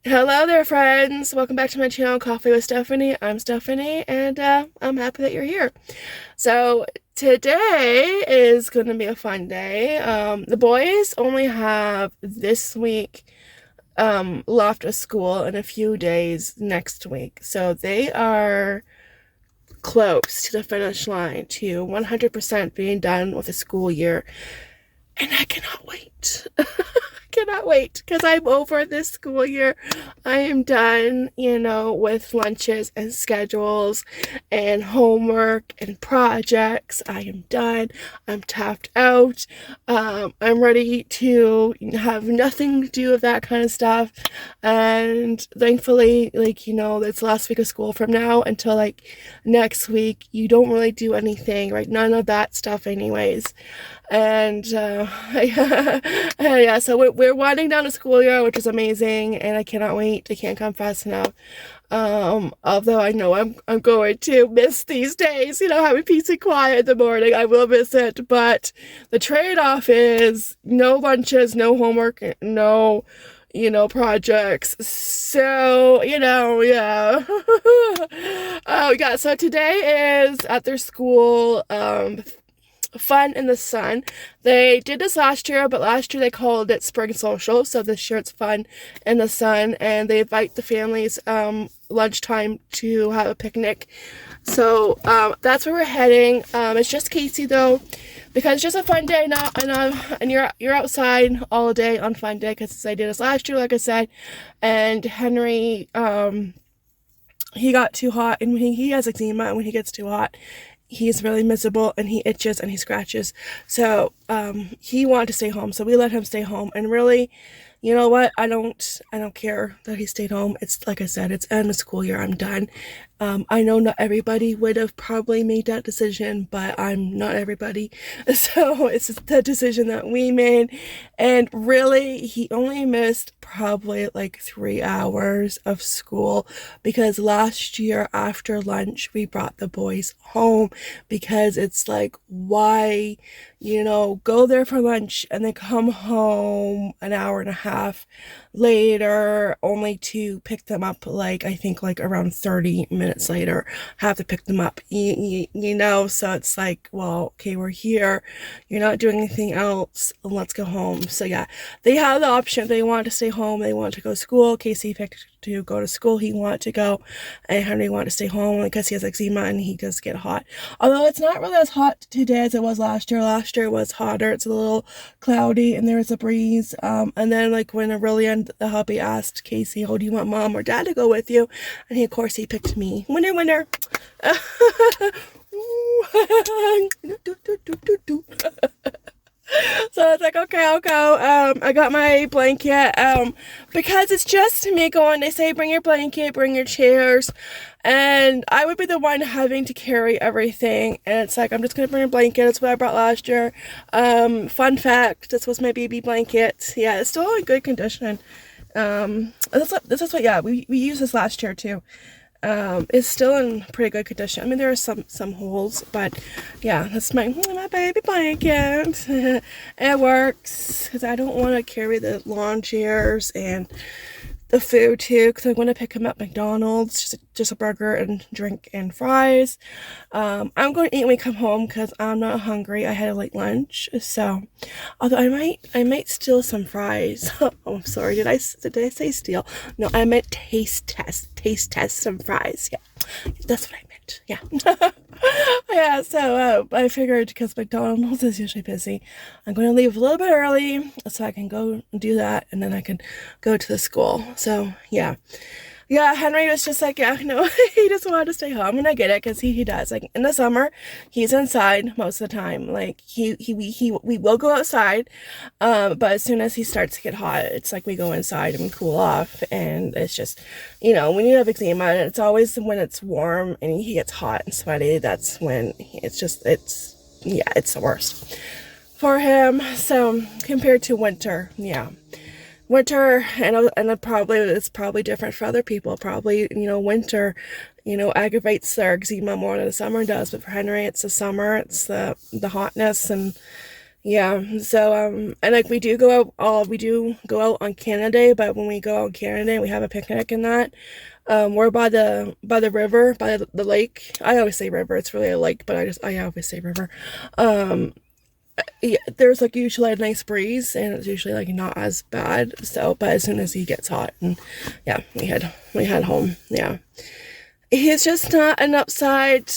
Hello there, friends. Welcome back to my channel, Coffee with Stephanie. I'm Stephanie, and I'm happy that you're here. So today is going to be a fun day. The boys only have this week left of school and a few days next week. So they are close to the finish line to 100% being done with the school year. And I cannot wait. Cannot wait because I'm over this school year. I am done, with lunches and schedules and homework and projects. I am done. I'm tapped out. I'm ready to have nothing to do with that kind of stuff. And thankfully, it's last week of school from now until next week. You don't really do anything, right? None of that stuff, anyways. And yeah, so we're winding down the school year, which is amazing, and I cannot wait. I can't come fast enough. Although I know I'm going to miss these days, having peace and quiet in the morning. I will miss it, but the trade-off is no lunches, no homework, no projects. So, yeah. Oh, yeah, so today is at their school, fun in the sun. They did this last year, but last year they called it spring social. So this year it's fun in the sun, and they invite the families lunchtime to have a picnic. So that's where we're heading. It's just Casey though, because it's just a fun day now, and you're outside all day on fun day, because I did this last year, like I said. And Henry, he got too hot, and when he has eczema, and when he gets too hot, he's really miserable, and he itches and he scratches. So he wanted to stay home, so we let him stay home. And really, you know what, I don't care that he stayed home. It's like I said, it's end of school year. I'm done. I know not everybody would have probably made that decision, but I'm not everybody. So it's the decision that we made. And really, he only missed probably 3 hours of school, because last year after lunch, we brought the boys home, because it's like, why, go there for lunch and then come home an hour and a half later, only to pick them up I think around 30 minutes later, have to pick them up, so it's like, well, okay, we're here, you're not doing anything else, let's go home. So yeah, they had the option. They wanted to stay home, they wanted to go to school. Casey picked to go to school, he wanted to go, and Henry wanted to stay home because he has eczema and he does get hot. Although it's not really as hot today as it was last year. Last year was hotter. It's a little cloudy and there's a breeze. And then when it really ended, the hubby asked Casey, "Oh, do you want mom or dad to go with you?" And of course he picked me. Winner, winner. So it's like, okay, I'll go. I got my blanket, because it's just me going. They say bring your blanket, bring your chairs, and I would be the one having to carry everything. And it's like, I'm just gonna bring a blanket. That's what I brought last year. Fun fact, this was my baby blanket. Yeah, it's still in good condition. This is what, yeah, we used this last year too. It's still in pretty good condition. I mean, there are some holes, but yeah, that's my baby blanket. It works, because I don't want to carry the lawn chairs and the food too, because I'm going to pick him up McDonald's, just a burger and drink and fries. I'm going to eat when we come home, because I'm not hungry. I had a late lunch, so although I might steal some fries. Oh, I'm sorry. Did I say steal? No, I meant taste test some fries. Yeah, that's what I meant. Yeah. Yeah, so I figured, because McDonald's is usually busy, I'm going to leave a little bit early so I can go do that, and then I can go to the school. So yeah. Yeah, Henry was just like, yeah, no, he just wanted to stay home, and I get it, because he does. In the summer, he's inside most of the time. We will go outside, but as soon as he starts to get hot, it's like we go inside and we cool off. And it's just, when you have eczema, and it's always when it's warm and he gets hot and sweaty, that's when it's the worst for him. So compared to winter, yeah. Winter, and it's probably different for other people. Probably, winter, aggravates their eczema more than the summer does. But for Henry, it's the summer, it's the hotness, and Yeah, so and like we do go out, we do go out on Canada Day, but when we go out on Canada Day, we have a picnic and that. We're by the river, by the lake. I always say river, it's really a lake, but I always say river. Um, yeah, there's like usually a nice breeze, and it's usually like not as bad. So, but as soon as he gets hot, and yeah, we head home. Yeah, he's just not an upside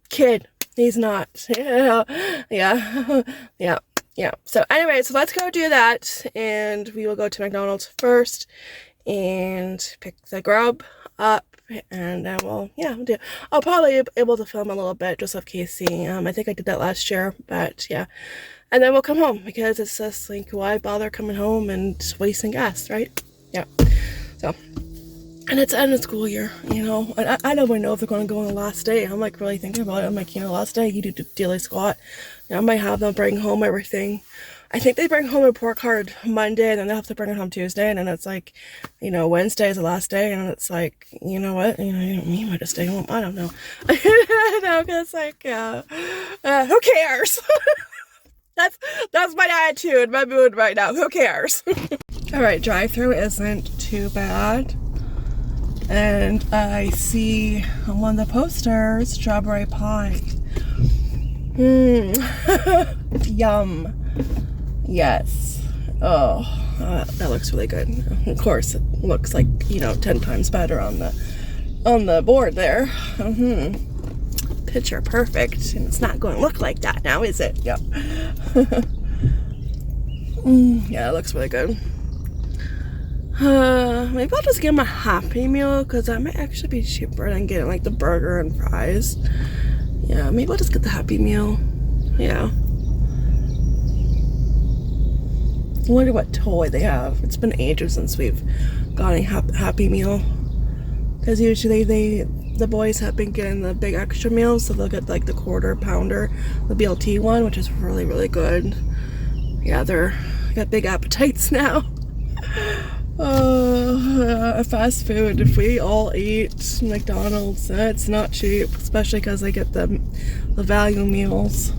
kid. He's not. Yeah, yeah, yeah, yeah. So anyway, so let's go do that, and we will go to McDonald's first and pick the grub up, and then we'll do. I'll probably be able to film a little bit just of Casey. I think I did that last year, but yeah. And then we'll come home because it's just like, why bother coming home and wasting gas, right? Yeah. So. And it's end of school year, you know, and I don't even know if they're going to go on the last day. I'm like really thinking about it. I'm like, you know, last day you do the daily squat. You know, I might have them bring home everything. I think they bring home a report card Monday, and then they have to bring it home Tuesday, and then it's like, you know, Wednesday is the last day, and it's like, you know what, you know, you don't mean to stay home. I don't know. I know, because it's like, who cares? That's my attitude, my mood right now. Who cares? All right, drive-through isn't too bad. And I see on one of the posters, strawberry pie. Yum. Yes. Oh, that looks really good. Of course, it looks like, you know, 10 times better on the board there. Picture perfect. And it's not going to look like that now, is it? Yep. Yeah, it looks really good. Maybe I'll just get him a Happy Meal, because that might actually be cheaper than getting like the burger and fries. Yeah, maybe I'll just get the Happy Meal. Yeah. I wonder what toy they have. It's been ages since we've got a Happy Meal, because usually the boys have been getting the big extra meals, so they'll get like the quarter pounder, the BLT one, which is really, really good. Yeah, they're got big appetites now. Fast food, if we all eat McDonald's, it's not cheap, especially because they get the value meals.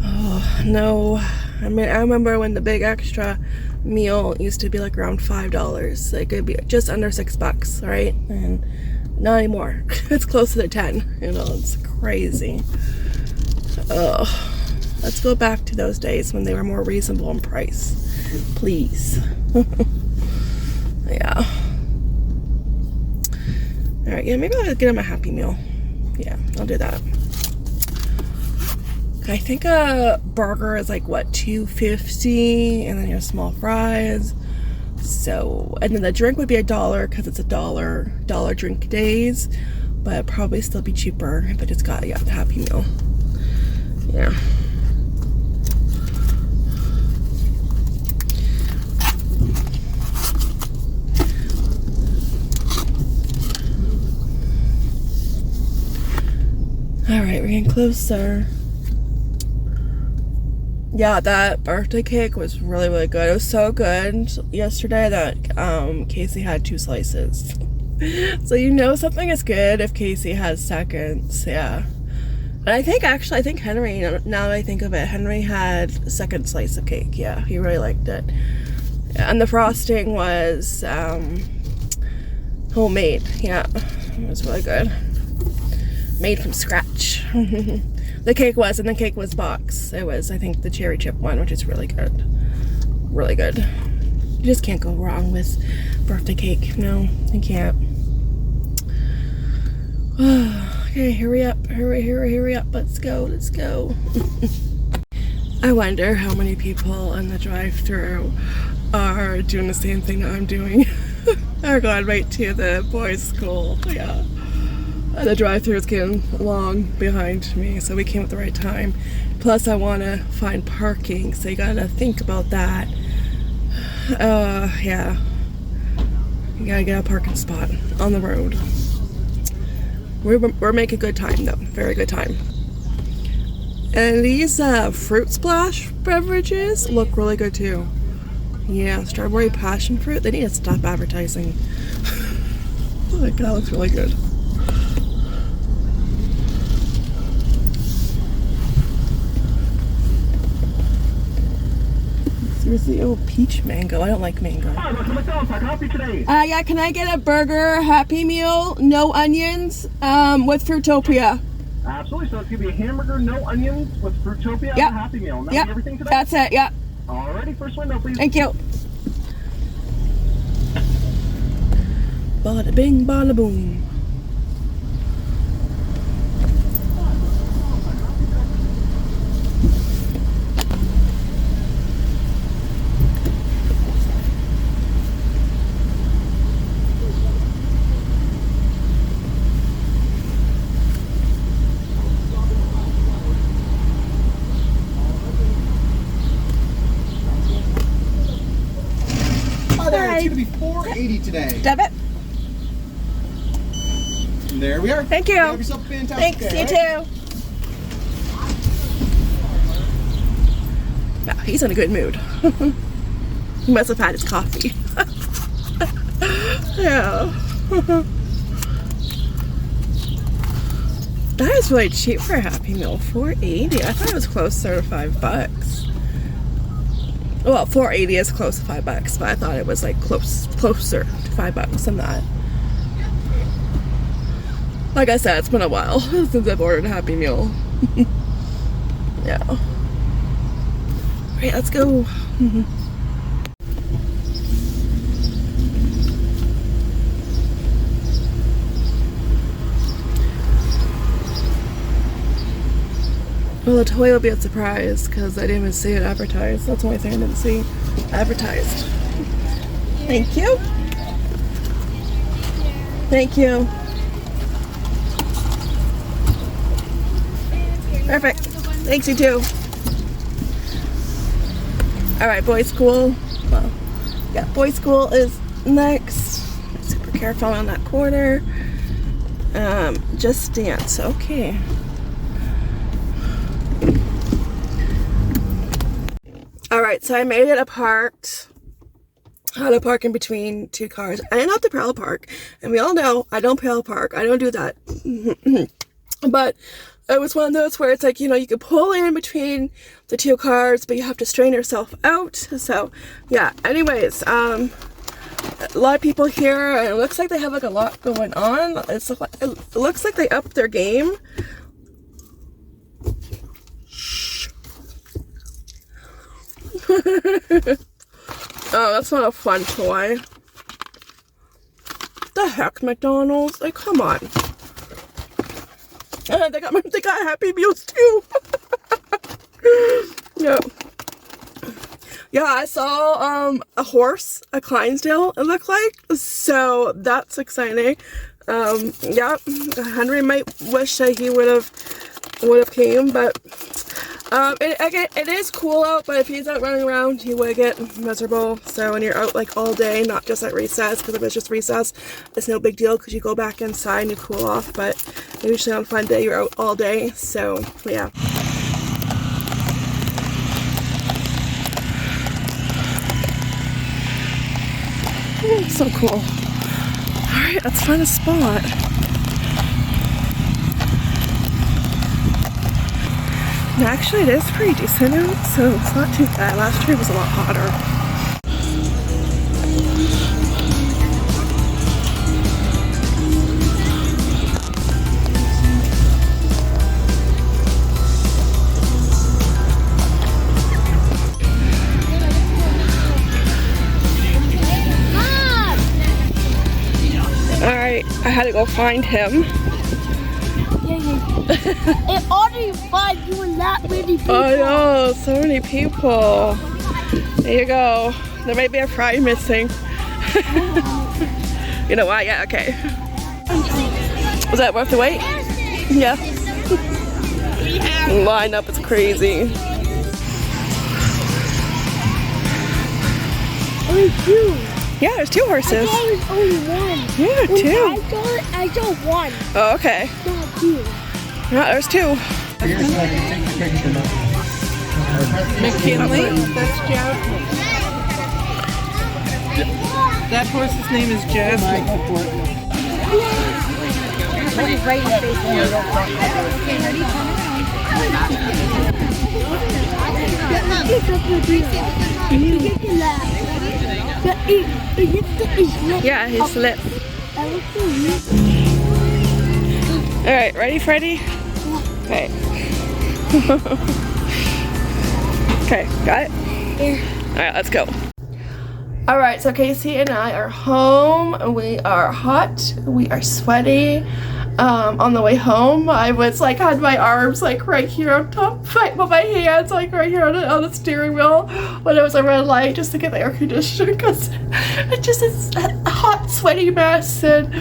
Oh no, I mean, I remember when the big extra meal used to be like around $5. Like it'd be just under $6, right? And not anymore. It's closer to 10. You know, it's crazy. Oh, let's go back to those days when they were more reasonable in price, please. Yeah. All right. Yeah, maybe I'll get him a Happy Meal. Yeah, I'll do that. I think a burger is like what, $2.50, and then your small fries. So, and then the drink would be $1 because it's $1 drink days, but it'd probably still be cheaper if I just got the Happy Meal. Yeah. All right, we're getting closer. Yeah, that birthday cake was really, really good. It was so good yesterday that Casey had 2 slices. So you know something is good if Casey has seconds. Yeah. And I think Henry, now that I think of it, Henry had a second slice of cake. Yeah, he really liked it. And the frosting was homemade. Yeah, it was really good. Made from scratch. The cake was box. It was, I think, the cherry chip one, which is really good. Really good. You just can't go wrong with birthday cake. No, you can't. Okay, hurry up. Hurry up. Let's go. I wonder how many people in the drive-thru are doing the same thing that I'm doing. Are going right to the boys' school. Yeah. The drive-thru is getting long behind me, so we came at the right time. Plus, I want to find parking, so you gotta think about that. Yeah. You gotta get a parking spot on the road. We're making good time, though. Very good time. And these fruit splash beverages look really good, too. Yeah, strawberry passion fruit. They need to stop advertising. Like, that looks really good. There's the old peach mango. I don't like mango. Yeah, can I get a burger Happy Meal, no onions, with Fruitopia? Absolutely. So it's gonna be a hamburger, no onions, with Fruitopia and a Happy Meal. And that's everything today? That's it. Yep. Alrighty, first window, please. Thank you. Bada bing, bada boom. It's going to be $4.80 today. Debit. And there we are. Thank you. Have yourself a fantastic Thanks, day, you right? too. Yeah, he's in a good mood. He must have had his coffee. Yeah. That is really cheap for a Happy Meal. $4.80. I thought it was closer to $5. Well, $4.80 is close to $5, but I thought it was like closer to $5 than that. Like I said, it's been a while since I've ordered a Happy Meal. Yeah. Alright, let's go. Well, the toy will be a surprise because I didn't even see it advertised. That's the only thing I didn't see advertised. Thank you. Thank you. Perfect. Thanks, you too. Alright, boys' school. Well, yeah, boys' school is next. Super careful on that corner. Just dance. Okay. Alright, so I made it parked. How to park in between two cars. I didn't have to parallel park. And we all know I don't parallel park. I don't do that. But it was one of those where it's like, you know, you could pull in between the two cars, but you have to strain yourself out. So, yeah. Anyways, a lot of people here, and it looks like they have like a lot going on. It looks like they upped their game. Oh, that's not a fun toy. The heck, McDonald's? Like, come on. They got Happy Meals too. Yeah. Yeah, I saw a horse at Clydesdale, it looked like. So that's exciting. Yeah, Henry might wish that he would have came, but it is cool out, but if he's out running around, he would get miserable. So when you're out like all day, not just at recess, because if it's just recess, it's no big deal because you go back inside and you cool off. But usually on a fun day, you're out all day. So yeah. Ooh, so cool. Alright, let's find a spot. And actually, it is pretty decent out, so it's not too bad. Last year was a lot hotter. Alright, I had to go find him. It already find you and that many people. I know, so many people. There you go. There might be a fry missing. You know what? Yeah, okay. Was that worth the wait? Yeah. Line up is crazy. Only two. Yeah, there's two horses. I thought it was only one. Yeah, When two. I saw one. Oh, okay. Not two. Yeah, there's two. McKinley, that's Jasmine. That horse's name is Jasmine. Right in the face. Okay, ready? Yeah, he slipped. Alright, ready, Freddy? Okay. Okay, got it? Yeah. Alright, let's go. Alright, so Casey and I are home. We are hot. We are sweaty. On the way home, I was like, had my arms like right here on top, but my hands like right here on the steering wheel when it was a red light, just to get the air conditioner, because it just is a hot, sweaty mess. And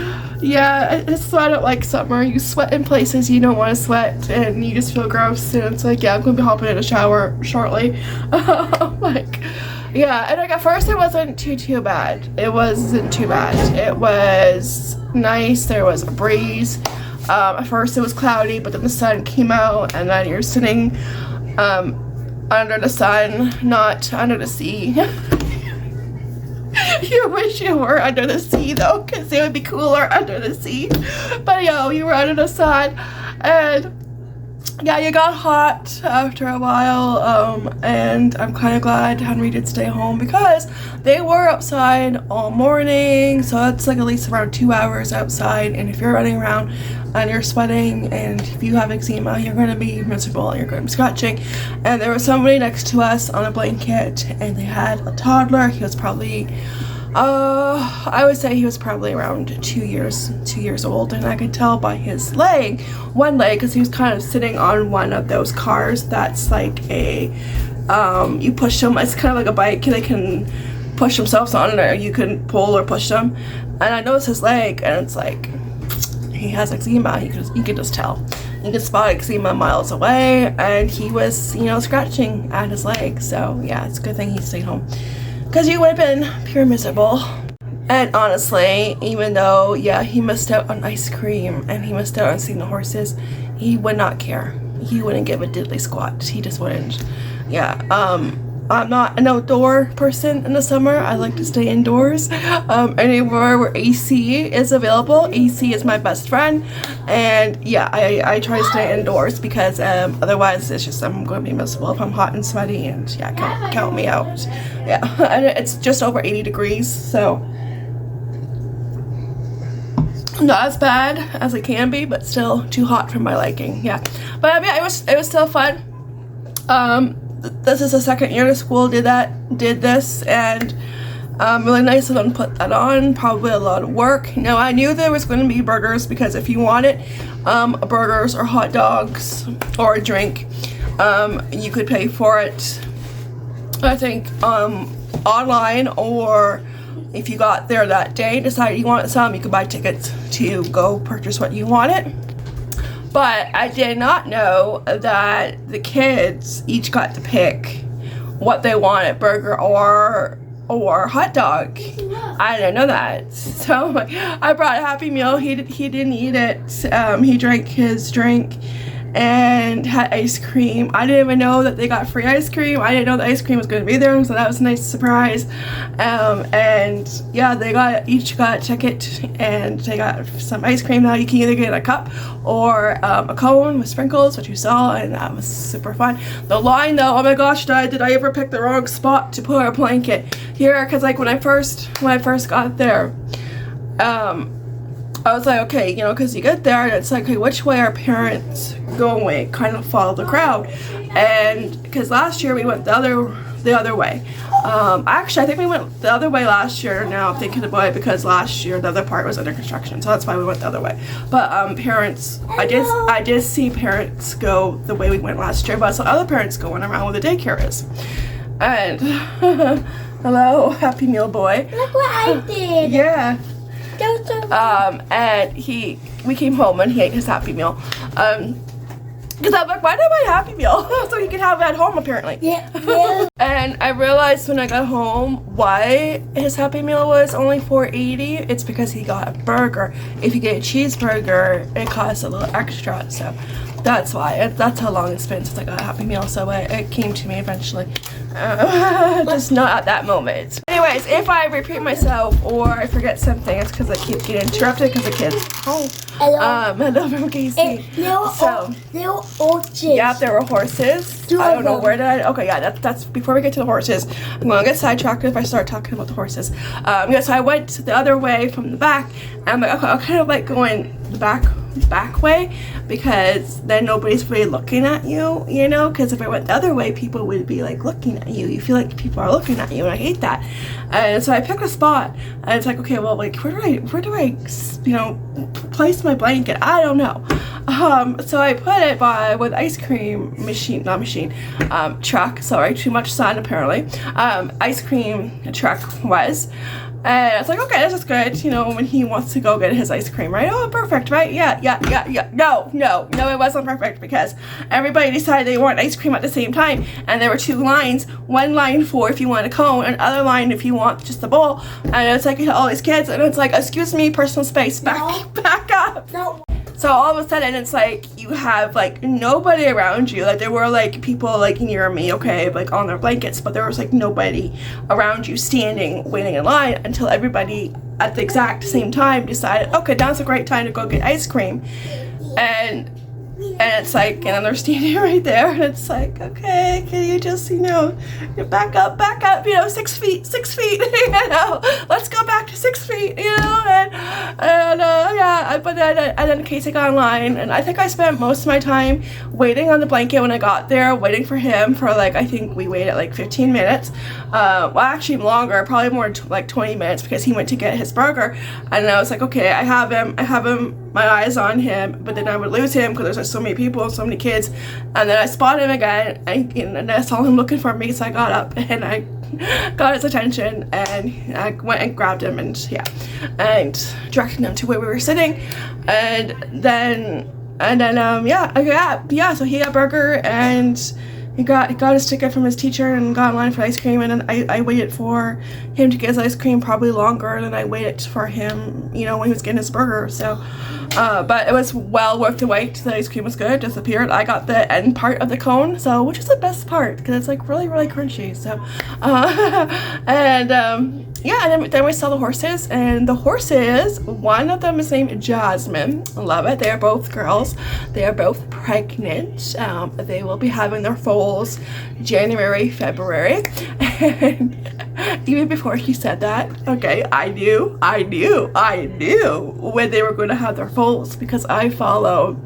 yeah, it's why I don't like summer. You sweat in places you don't want to sweat, and you just feel gross. And it's like, yeah, I'm gonna be hopping in a shower shortly. Like, yeah, and like at first it wasn't too bad. It wasn't too bad. It was nice. There was a breeze. At first it was cloudy, but then the sun came out, and then you're sitting under the sun, not under the sea. You wish you were under the sea though, because it would be cooler under the sea. But yo, you were under the sun, and yeah, you got hot after a while, and I'm kind of glad Henry did stay home because they were outside all morning, so it's like at least around 2 hours outside, and if you're running around and you're sweating and if you have eczema, you're going to be miserable and you're going to be scratching. And there was somebody next to us on a blanket, and they had a toddler. He was probably I would say he was probably around 2 years old, and I could tell by his one leg, because he was kind of sitting on one of those cars that's like a, you push them, it's kind of like a bike, they can push themselves on, or you can pull or push them, and I noticed his leg, and it's like, he has eczema. You can just tell. You can spot eczema miles away, and he was, you know, scratching at his leg, so yeah, it's a good thing he stayed home, because you would have been pure miserable. And honestly, even though, yeah, he missed out on ice cream and he missed out on seeing the horses, he would not care. He wouldn't give a diddly squat. He just wouldn't. Yeah, I'm not an outdoor person in the summer. I like to stay indoors. Anywhere where AC is available. AC is my best friend. And yeah, I try to stay indoors because otherwise it's just, I'm going to be miserable if I'm hot and sweaty, and yeah, count me out. Yeah, and it's just over 80 degrees, so not as bad as it can be, but still too hot for my liking. Yeah, but I mean, it was still fun. This is the second year the school did this, and really nice of them to put that on. Probably a lot of work. You know, I knew there was going to be burgers, because if you wanted burgers or hot dogs or a drink, you could pay for it, I think, online, or if you got there that day, decided you wanted some, you could buy tickets to go purchase what you wanted. But I did not know that the kids each got to pick what they wanted, burger or hot dog. I didn't know that. So I brought a Happy Meal. He didn't eat it. He drank his drink and had ice cream. I didn't even know that they got free ice cream. I didn't know the ice cream was going to be there, so that was a nice surprise. And yeah, they each got a ticket, and they got some ice cream. Now you can either get a cup or a cone with sprinkles, which you saw, and that was super fun. The line though, oh my gosh, did I ever pick the wrong spot to put a blanket here? Because like when I first got there, I was like, okay, you know, because you get there and it's like, okay, which way are parents going? Kind of follow the crowd. And because last year we went the other way. Actually, I think we went the other way last year. Now I'm thinking about it, because last year the other part was under construction, so that's why we went the other way. But parents, I did see parents go the way we went last year, but I saw other parents going around where the daycare is. And hello, Happy Meal boy. Look what I did. Yeah. And we came home and he ate his Happy Meal. Because I'm like, why did I buy a Happy Meal? So he could have it at home, apparently. Yeah. And I realized when I got home why his Happy Meal was only $4.80. It's because he got a burger. If you get a cheeseburger, it costs a little extra. So that's why. That's how long it's been since I got a Happy Meal. So it came to me eventually. Just not at that moment. Anyway, anyways, if I repeat myself or I forget something, it's because I keep getting interrupted because the kids. Oh, hello from Casey. There were horses. Yeah, there were horses. I don't know where did I. Okay, yeah, that's before we get to the horses. I'm gonna get sidetracked if I start talking about the horses. Yeah, so I went the other way from the back, and I'm like, okay, I'll kind of like going the back way because then nobody's really looking at you, you know, because if I went the other way, people would be like looking at you. You feel like people are looking at you, and I hate that. And so I picked a spot, and it's like, okay, well, like where do I you know, place my blanket? I don't know. So I put it by with ice cream truck. Sorry, too much sun apparently. Ice cream truck was. And it's like, okay, this is good, you know, when he wants to go get his ice cream, right? Oh, perfect, right? Yeah. No, it wasn't perfect because everybody decided they want ice cream at the same time. And there were two lines, one line for if you want a cone, and another line if you want just a bowl. And it's like all these kids, and it's like, excuse me, personal space, back up. No. So all of a sudden it's like you have like nobody around you. Like there were like people like near me, okay, like on their blankets, but there was like nobody around you standing waiting in line until everybody at the exact same time decided, okay, now's a great time to go get ice cream. And it's like, and then they're standing right there, and it's like, okay, can you just, you know, back up, you know, 6 feet, you know, let's go back to 6 feet, you know, and yeah, but then in case I got online, and I think I spent most of my time waiting on the blanket when I got there, waiting for him for like, I think we waited like 15 minutes, well, actually longer, probably more like 20 minutes, because he went to get his burger, and I was like, okay, I have him, my eyes on him, but then I would lose him because there's like so many people, so many kids, and then I spotted him again, and I saw him looking for me, so I got up and I got his attention, and I went and grabbed him, and yeah, and directed him to where we were sitting, and then so he got a burger, and he got his ticket from his teacher and got in line for ice cream, and then I waited for him to get his ice cream probably longer than I waited for him, you know, when he was getting his burger. So but it was well worth the wait. The ice cream was good, disappeared. I got the end part of the cone, so which is the best part because it's like really crunchy. So yeah, and then we saw the horses, and the horses, one of them is named Jasmine. I love it. They are both girls. They are both pregnant. They will be having their foals January, February. And even before he said that, okay, I knew when they were going to have their foals because I follow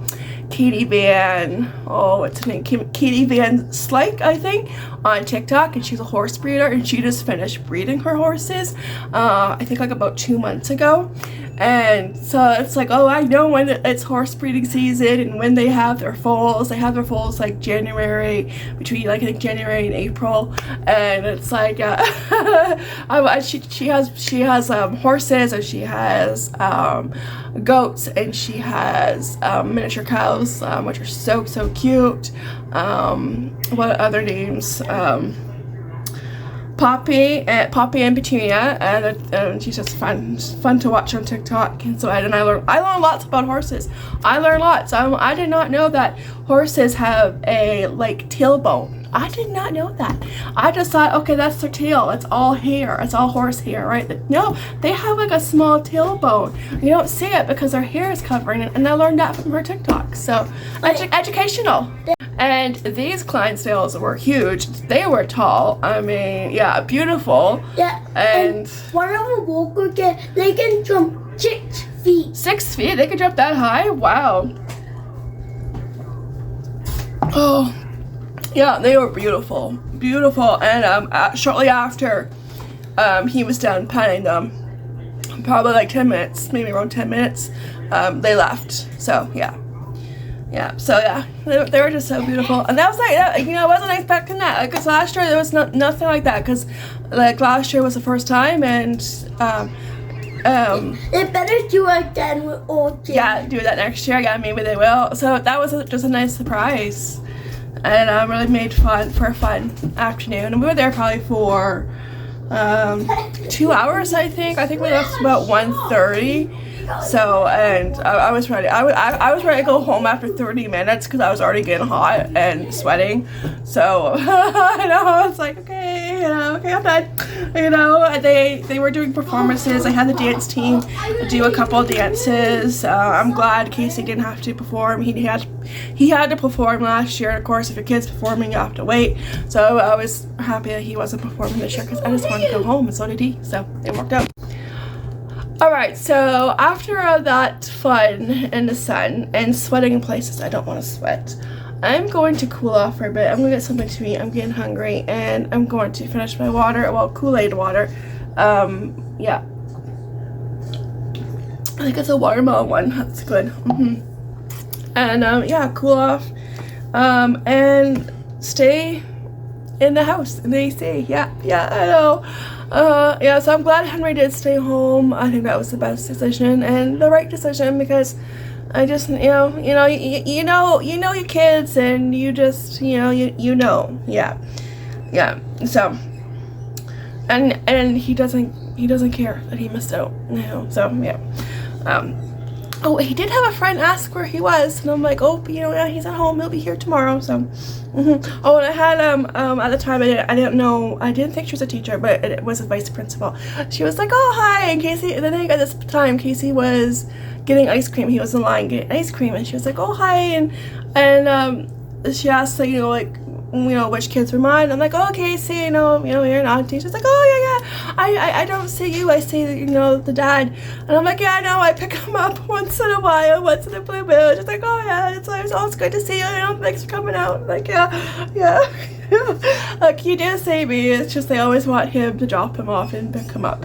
Katie Van, what's her name? Katie Van Slyke, I think, on TikTok, and she's a horse breeder, and she just finished breeding her horses, I think like about 2 months ago. And so it's like, oh, I know when it's horse breeding season and when they have their foals. They have their foals like January, between like I think January and April. And it's like, she has horses, and she has goats, and she has miniature cows, which are so cute. What other names? Poppy and Petunia, and she's just fun to watch on TikTok. And so I learned lots about horses. I learned lots. I did not know that horses have a like tailbone. I did not know that. I just thought, okay, that's their tail. It's all hair. It's all horse hair, right? No, they have like a small tailbone. You don't see it because their hair is covering it. And I learned that from her TikTok. So educational. And these Clydesdales were huge. They were tall. I mean, yeah, beautiful. Yeah. And one of a walker they can jump 6 feet. 6 feet? They could jump that high? Wow. Oh, yeah, they were beautiful. Beautiful. And shortly after he was done petting them, probably like 10 minutes, maybe around 10 minutes, they left. So, yeah. Yeah, so yeah, they were just so beautiful, and that was like, you know, I wasn't expecting that, because last year there was nothing like that, because like last year was the first time, and they better do it again with all kids. Yeah, do that next year. Yeah, maybe they will. So that was just a nice surprise, and really made for a fun afternoon. And we were there probably for 2 hours, I think. I think we left about 1:30. So, and I was ready. I was ready to go home after 30 minutes because I was already getting hot and sweating. So, I know, I was like, okay, okay, I'm done, and they were doing performances. I had the dance team do a couple of dances. I'm glad Casey didn't have to perform. He had to perform last year. Of course, if your kid's performing, you have to wait. So I was happy that he wasn't performing this year because I just wanted to go home, and so did he. So it worked out. Alright, so after all that fun in the sun and sweating in places I don't want to sweat, I'm going to cool off for a bit. I'm going to get something to eat. I'm getting hungry, and I'm going to finish my water. Well, Kool-Aid water. Yeah. I think it's a watermelon one. That's good. And, yeah, cool off. And stay in the house, in the AC. Yeah, I know. Yeah, so I'm glad Henry did stay home. I think that was the best decision and the right decision, because I just, you know your kids, and you just, you know, yeah. So, and he doesn't care that he missed out, So yeah. Oh, he did have a friend ask where he was, and I'm like, oh, yeah, he's at home. He'll be here tomorrow. So. Oh, and I had at the time I didn't think she was a teacher, but it was a vice principal. She was like, oh, hi, and Casey, and then I think at this time Casey was getting ice cream. He was in line getting ice cream, and she was like, oh, hi, and she asked, like, which kids were mine. I'm like, oh, Casey, you're an auntie. She's like, oh, yeah, I don't see you, I see, the dad. And I'm like, yeah, I know, I pick him up once in a while, once in a blue moon. She's like, oh, yeah, it's good to see you, thanks for coming out. I'm like, yeah. Like, you do see me, it's just they always want him to drop him off and pick him up,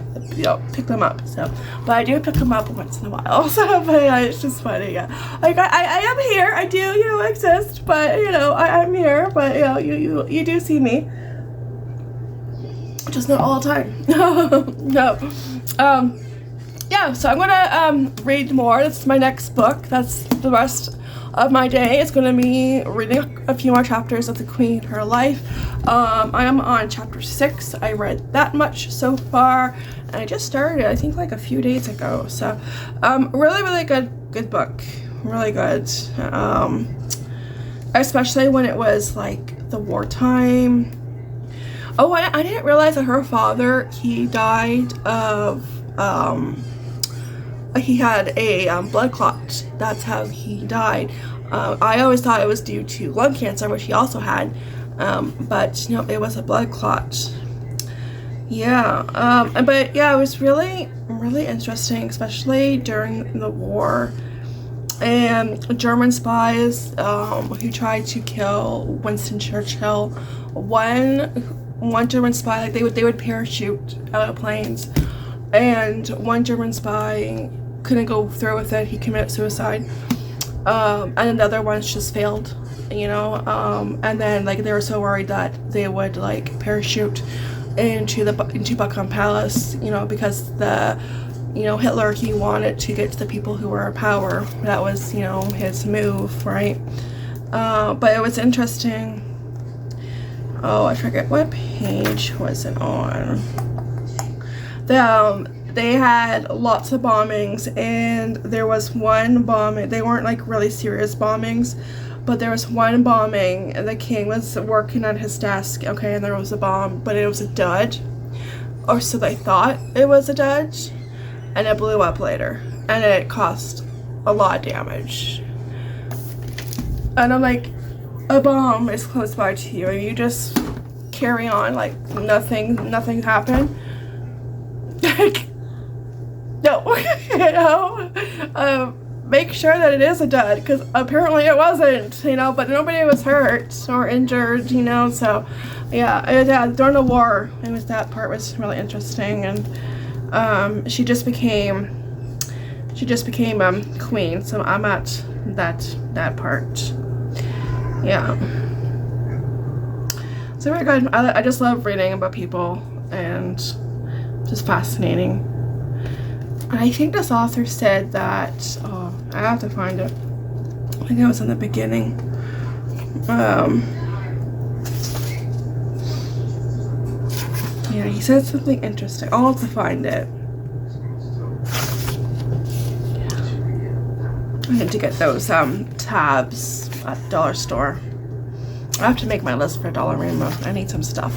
pick them up, so, but I do pick him up once in a while, so, but yeah, it's just funny, yeah, like, I am here, I do, exist, but, I'm here, but, you do see me, just not all the time. No, yeah, so I'm gonna, read more. This is my next book. That's the rest of my day. It's gonna be reading a few more chapters of The Queen, Her Life. I am on chapter 6. I read that much so far, and I just started, I think, like a few days ago, so, really good book, really good, especially when it was, like, the wartime. Oh, I didn't realize that her father, he died of, he had a blood clot. That's how he died. I always thought it was due to lung cancer, which he also had, but no, it was a blood clot. Yeah, but yeah, it was really interesting, especially during the war. And German spies who tried to kill Winston Churchill. One German spy, like they would parachute out of planes, and one German spy couldn't go through with it. He committed suicide, and another ones just failed, and then, like, they were so worried that they would, like, parachute into Buckingham Palace, because the Hitler, he wanted to get to the people who were in power. That was, his move, right? But it was interesting. Oh, I forget what page was it on. They had lots of bombings, and there was one bombing. They weren't, like, really serious bombings, but there was one bombing, and the king was working at his desk, okay, and there was a bomb, but it was a dud, or so they thought it was a dud, and it blew up later, and it caused a lot of damage. And I'm like, a bomb is close by to you, and you just carry on like nothing happened. Like, no, make sure that it is a dud, because apparently it wasn't, but nobody was hurt or injured, so yeah, during the war, that part was really interesting, and she just became queen, so I'm at that part. Yeah, so very good. I just love reading about people, and just fascinating. And I think this author said that, I have to find it, I think it was in the beginning, yeah, he said something interesting. I'll have to find it. I need to get those tabs at the dollar store. I have to make my list for Dollar Rainbow. I need some stuff.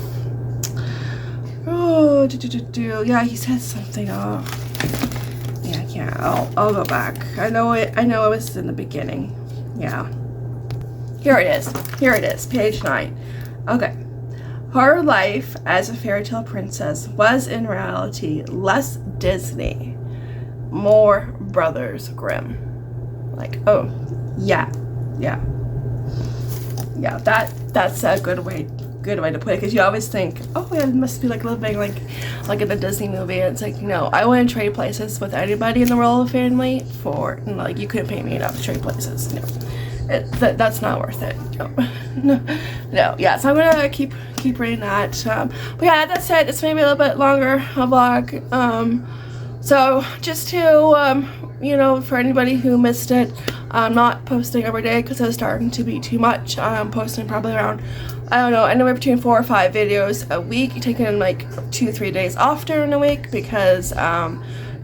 Oh Yeah, he said something. Oh, yeah, I can't. I'll go back. I know it was in the beginning. Yeah. Here it is. Here it is. Page 9. Okay. Her life as a fairy tale princess was in reality less Disney, more Brothers Grimm. Like, oh, yeah. That's a good way to put it, because you always think, oh yeah, it must be like living like in a Disney movie. And it's like, no, I wouldn't trade places with anybody in the royal family for, like, you couldn't pay me enough to trade places. No, that's not worth it. No. Yeah, so I'm gonna keep reading that. But yeah, that said, it's maybe a little bit longer a vlog. So just to for anybody who missed it, I'm not posting every day because it's starting to be too much. I'm posting probably around, I don't know, anywhere between 4 or 5 videos a week, taking like 2-3 days off during the week because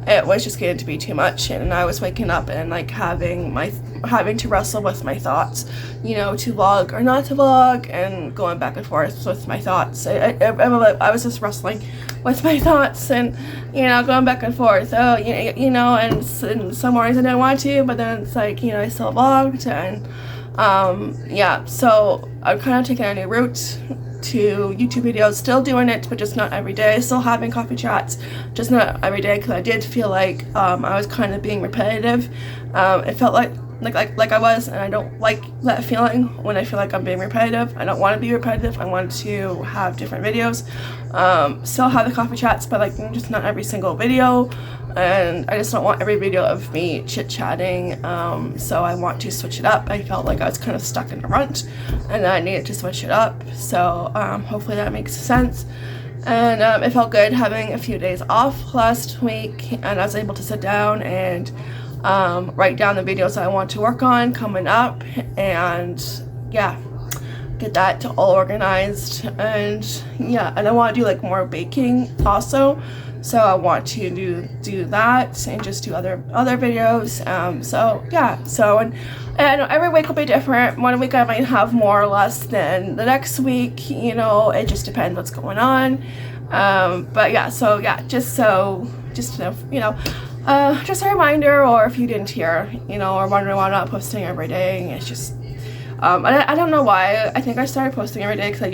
it was just getting to be too much, and I was waking up and like having to wrestle with my thoughts, to vlog or not to vlog, and going back and forth with my thoughts. I was just wrestling with my thoughts and going back and forth. And some mornings I didn't want to, but then it's like I still vlogged, and so I'm kind of taking a new route to YouTube videos, still doing it, but just not every day. Still having coffee chats, just not every day, because I did feel like I was kind of being repetitive. It felt like I was, and I don't like that feeling when I feel like I'm being repetitive. I don't want to be repetitive. I want to have different videos. Still have the coffee chats, but like just not every single video. And I just don't want every video of me chit-chatting, so I want to switch it up. I felt like I was kind of stuck in a rut, and I needed to switch it up, so hopefully that makes sense. And it felt good having a few days off last week, and I was able to sit down and write down the videos that I want to work on coming up, and yeah, get that all organized. And yeah, and I want to do like more baking also. So I want to do that and just do other videos. So yeah. So and every week will be different. One week I might have more or less than the next week. It just depends what's going on. But yeah. So yeah. Just a reminder, or if you didn't hear, or wondering why I'm not posting every day. It's just I don't know why. I think I started posting every day because I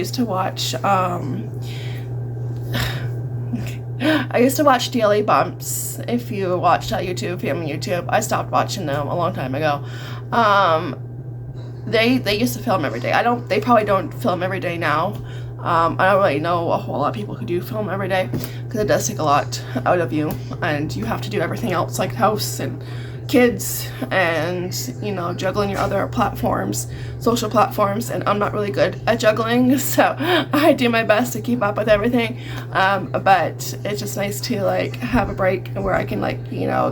used to watch Daily Bumps. If you watched YouTube, family YouTube, I stopped watching them a long time ago. They used to film every day. They probably don't film every day now. I don't really know a whole lot of people who do film every day, because it does take a lot out of you, and you have to do everything else like house and kids and juggling your other platforms, social platforms, and I'm not really good at juggling, so I do my best to keep up with everything, but it's just nice to like have a break where I can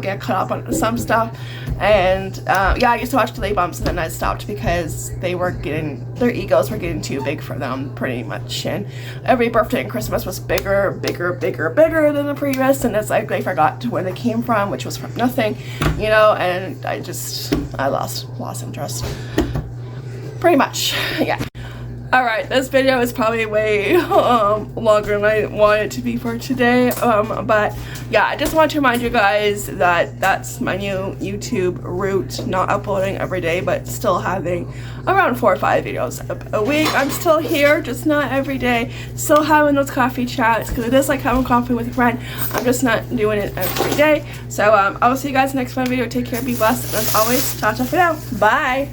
get caught up on some stuff. And yeah, I used to watch Daily Bumps, and then I stopped because their egos were getting too big for them pretty much, and every birthday and Christmas was bigger than the previous, and it's like they forgot where they came from, which was from nothing, and I lost interest pretty much. Yeah. Alright, this video is probably way longer than I wanted it to be for today, but yeah, I just want to remind you guys that that's my new YouTube route, not uploading every day, but still having around 4 or 5 videos a week. I'm still here, just not every day, still having those coffee chats, because it is like having coffee with a friend. I'm just not doing it every day. So I will see you guys in the next video. Take care, be blessed, and as always, ta-ta for now. Bye!